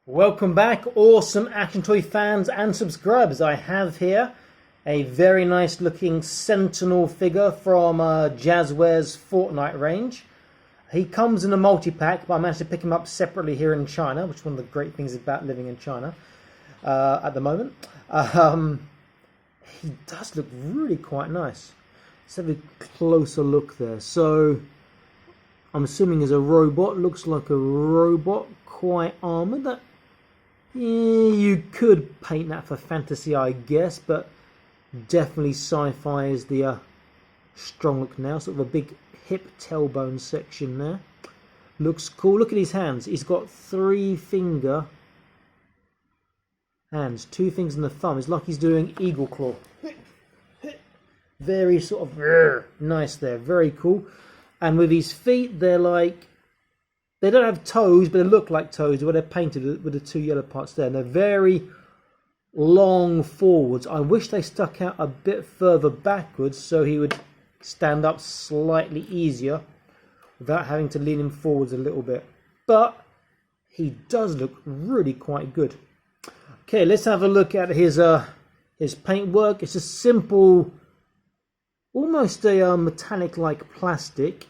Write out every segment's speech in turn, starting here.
Welcome back, awesome action toy fans and subscribers. I have here a very nice looking Sentinel figure from Jazwares Fortnite range. He comes in a multi-pack, but I managed to pick him up separately here in China, which is one of the great things about living in China at the moment. He does look really quite nice. Let's have a closer look there. So I'm assuming he's a robot, looks like a robot, quite armoured. That you could paint that for fantasy, I guess, but definitely sci-fi is the strong look now. Sort of a big hip tailbone section there. Looks cool. Look at his hands. He's got 3-finger hands, 2 fingers and the thumb. It's like he's doing eagle claw. Very sort of nice there. Very cool. And with his feet, they're like, they don't have toes, but they look like toes, where they're painted with the 2 yellow parts there. And they're very long forwards. I wish they stuck out a bit further backwards so he would stand up slightly easier without having to lean him forwards a little bit. But he does look really quite good. Okay, let's have a look at his paintwork. It's a simple, almost a metallic-like plastic,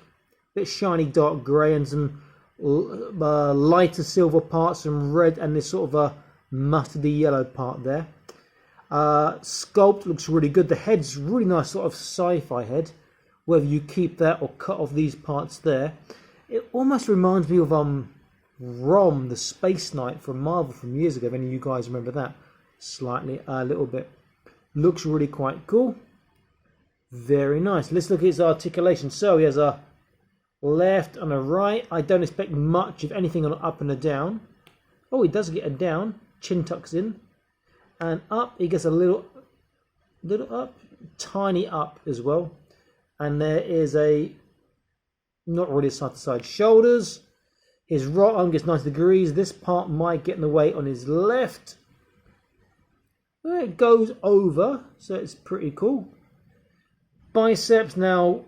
bit shiny dark grey and some lighter silver parts and red and this sort of a mustardy yellow part there. Sculpt looks really good. The head's really nice, sort of sci-fi head. Whether you keep that or cut off these parts there, it almost reminds me of Rom, the Space Knight from Marvel from years ago. If any of you guys remember that, slightly, a little bit. Looks really quite cool. Very nice. Let's look at his articulation. So he has a left and a right. I don't expect much, if anything, on an up and a down. Oh, he does get a down. Chin tucks in. And up, he gets a little up. Tiny up as well. And there is a, not really side to side shoulders. His right arm gets 90 degrees. This part might get in the way on his left. It goes over, so it's pretty cool. Biceps, now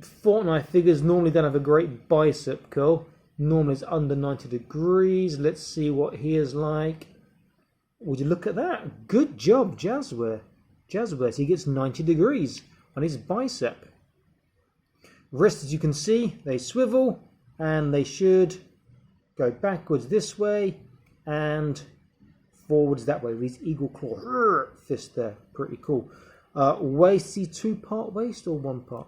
Fortnite figures normally don't have a great bicep curl. Normally it's under 90 degrees. Let's see what he is like. Would you look at that? Good job, Jazwares. He gets 90 degrees on his bicep. Wrists, as you can see, they swivel and they should go backwards this way and forwards that way with his eagle claw fist there. Pretty cool. Waist, see 2-part waist or 1 part?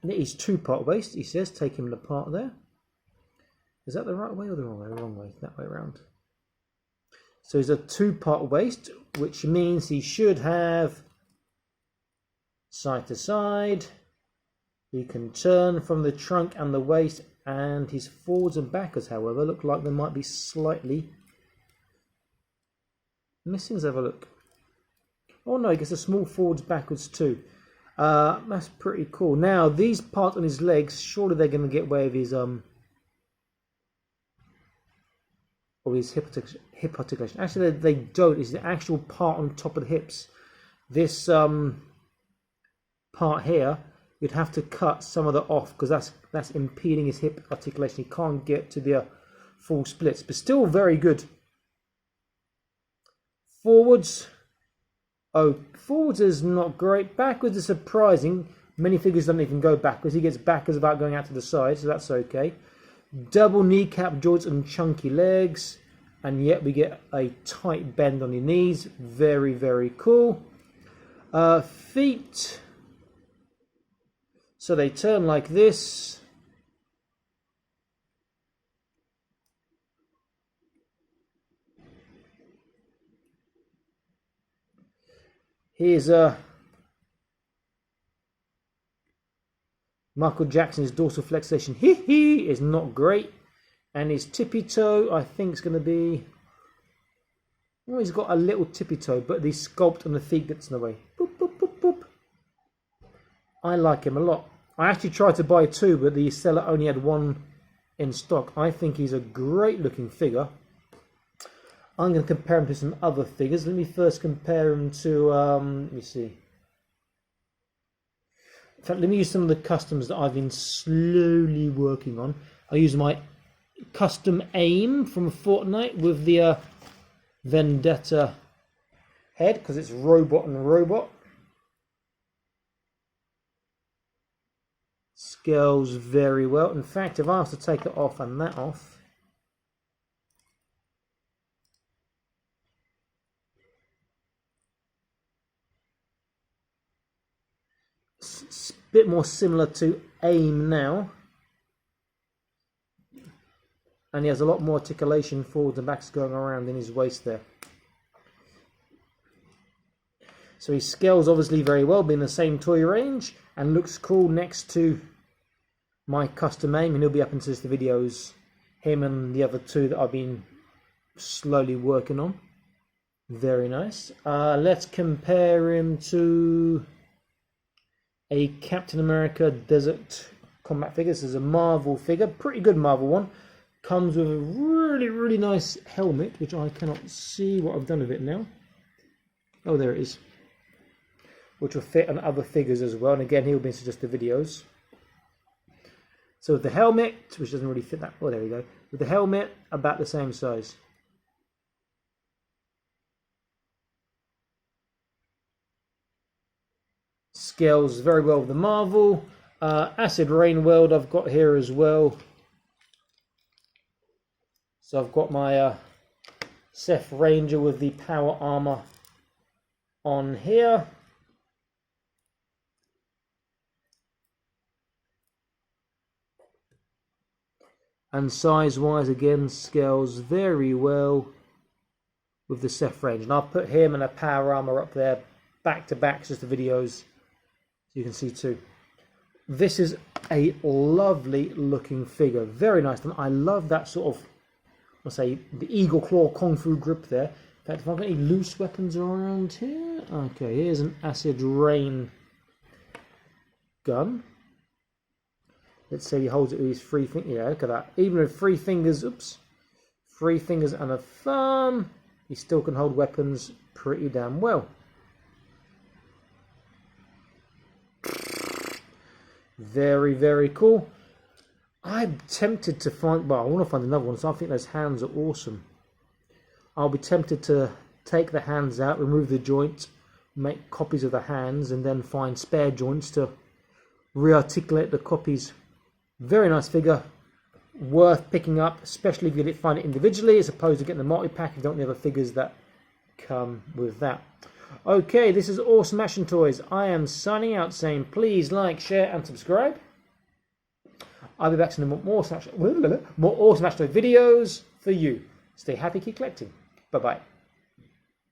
It is 2-part waist, he says. Take him apart there. Is that the right way or the wrong way? Wrong way, that way around. So he's a 2-part waist, which means he should have side to side. He can turn from the trunk and the waist, and his forwards and backwards, however, look like they might be slightly missing. Let's have a look. Oh no, he gets a small forwards backwards too. That's pretty cool. Now these parts on his legs, surely they're going to get way of his hip articulation. Actually, they don't. It's the actual part on top of the hips. This part here, you'd have to cut some of that off because that's impeding his hip articulation. He can't get to the full splits, but still very good. Forwards. Oh, forwards is not great. Backwards is surprising. Many figures don't even go backwards. He gets backwards without going out to the side, so that's okay. Double kneecap joints and chunky legs. And yet we get a tight bend on your knees. Very, very cool. Feet. So they turn like this. Here's Michael Jackson's dorsal flexation. Is not great. And his tippy toe, I think, is going to be... Well, he's got a little tippy toe, but the sculpt on the feet gets in the way. Boop, boop, boop, boop. I like him a lot. I actually tried to buy 2, but the seller only had 1 in stock. I think he's a great looking figure. I'm going to compare him to some other figures. Let me first compare him to, let me see. In fact, let me use some of the customs that I've been slowly working on. I'll use my custom aim from Fortnite with the Vendetta head, because it's robot and robot. Scales very well. In fact, if I was to take it off and that off, it's a bit more similar to aim now. And he has a lot more articulation forwards and backs going around in his waist there. So he scales obviously very well, being the same toy range, and looks cool next to my custom aim. And he'll be up into the videos, him and the other two that I've been slowly working on. Very nice. Let's compare him to a Captain America Desert Combat figure. This is a Marvel figure, pretty good Marvel one. Comes with a really nice helmet, which I cannot see what I've done with it now. Oh, there it is. Which will fit on other figures as well. And again, he'll be into just the videos. So with the helmet, which doesn't really fit that. Oh, there we go. With the helmet, about the same size. Scales very well with the Marvel. Acid Rain World I've got here as well. So I've got my Seth Ranger with the power armor on here. And size-wise, again, scales very well with the Seth Ranger. And I'll put him and a power armor up there, back to back, just the videos, so you can see too. This is a lovely looking figure, very nice. And I love that sort of, I'll say, the eagle claw kung fu grip there. In fact, if I've got any loose weapons around here, okay, here's an acid rain gun. Let's say he holds it with his three fingers. Yeah, look at that. Even with 3 fingers, oops, 3 fingers and a thumb, he still can hold weapons pretty damn well. Very cool. I'm tempted to find, well, I want to find another one, so I think those hands are awesome. I'll be tempted to take the hands out, remove the joint, make copies of the hands, and then find spare joints to re-articulate the copies. Very nice figure, worth picking up, especially if you find it individually, as opposed to getting the multi-pack if you don't have the figures that come with that. Okay, this is Awesome Action Toys. I am signing out saying please like, share, and subscribe. I'll be back to more Awesome Action Toy videos for you. Stay happy, keep collecting. Bye-bye.